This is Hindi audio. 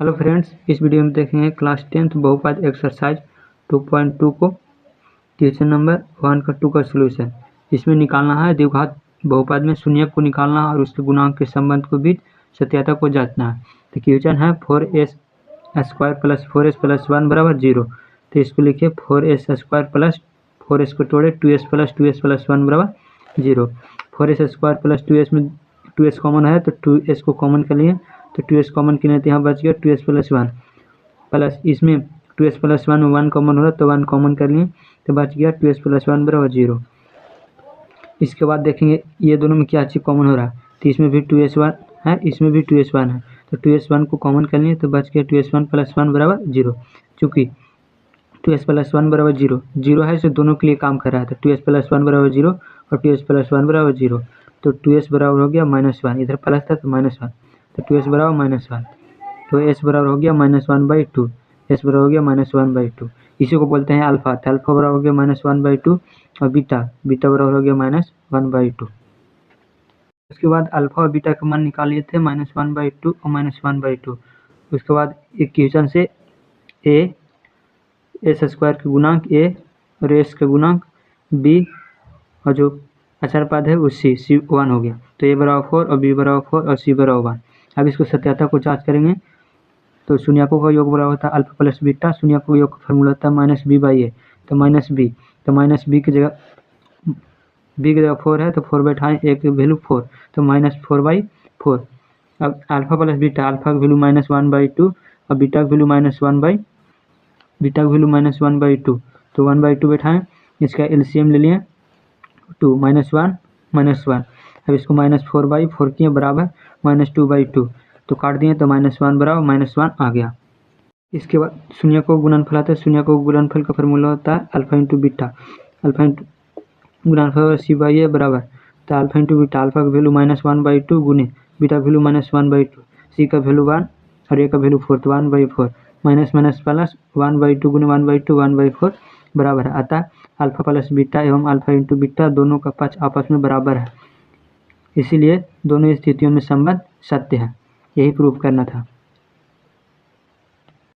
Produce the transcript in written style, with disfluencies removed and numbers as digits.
हेलो फ्रेंड्स, इस वीडियो में देखेंगे क्लास 10th बहुपद एक्सरसाइज 2.2 को क्वेश्चन नंबर 1 का 2 का सोल्यूशन। इसमें निकालना है द्विघात बहुपद में शून्य को निकालना है और उसके गुणांक के संबंध को बीच सत्यता को जांचना है। तो क्वेश्चन है 4s square plus 4s plus 1 बराबर 0। तो इसको लिखिए 4s स्क्वायर प्लस 4s को तोड़े 2s प्लस 1 बराबर 0। 4s स्क्वायर प्लस 2s में 2s कॉमन है तो 2s को कॉमन कर लिए, तो 2s कॉमन किए तो यहाँ बच गया 2s प्लस 1 प्लस इसमें 2s प्लस 1 में 1 कॉमन हो रहा तो 1 कॉमन कर लिए तो बच गया 2s प्लस 1 बराबर 0। इसके बाद देखेंगे ये दोनों में क्या चीज़ कॉमन हो रहा है, तो इसमें भी 2s1 है, इसमें भी 2s1 है, तो 2s1 को कॉमन कर लिए तो बच गया 2s1 प्लस 1 बराबर 0। चूँकि 2s प्लस 1 बराबर 0 है, तो दोनों के लिए काम कर रहा है, तो 2s प्लस 1 बराबर 0 और 2s प्लस 1 बराबर 0, तो 2s बराबर हो गया -1, इधर प्लस था तो -1, तो 2s बराबर -1, तो s बराबर हो गया -1/2, s बराबर हो गया -1/2। इसी को बोलते हैं अल्फा, तो अल्फा बराबर हो गया -1/2 और बीटा बराबर हो गया -1/2। उसके बाद अल्फा और बीटा का मान निकाल लिए थे -1/2 और -1/2। उसके बाद इक्वेशन से एस स्क्वायर के गुणांक a और एस के गुणांक b और जो अचर पद है वो c 1 हो गया, तो a बराबर 4 और b बराबर 4 और c बराबर 1। अब इसको सत्यता को जांच करेंगे, तो शून्यकों का योग बराबर होता है अल्फा प्लस बीटा, शून्यकों का योग का फॉर्मूला होता है -b/a, तो -b की जगह b की जगह 4 है तो 4 बैठाएँ, a की वैल्यू 4, तो -4/4। अब अल्फा प्लस बीटा, अल्फा की वैल्यू -1/2 और बीटा की वैल्यू -1/2, तो 1/2 बैठाएँ, इसका एलसीएम ले लिए 2 -1। अब इसको -4/4 किए बराबर -2/2, तो काट दिए तो -1 बराबर -1 आ गया। इसके बाद शून्य को गुणनफल आता है, शून्य को गुणनफल का फॉर्मूला होता है alpha into beta, alpha into गुणनफल c/a बराबर, तो अल्फा इंटू बीटा, अल्फा का वैल्यू -1/2 गुने बीटा का वैल्यू -1/2, c का वैल्यू 1 और a का वैल्यू 4, तो 1/4 माइनस प्लस 1/2 गुने 1/4 बराबर है। अतः अल्फा प्लस बीटा एवं अल्फा इंटू बीटा दोनों का पक्ष आपस में बराबर है, इसीलिए दोनों स्थितियों में संबंध सत्य है। यही प्रूफ करना था।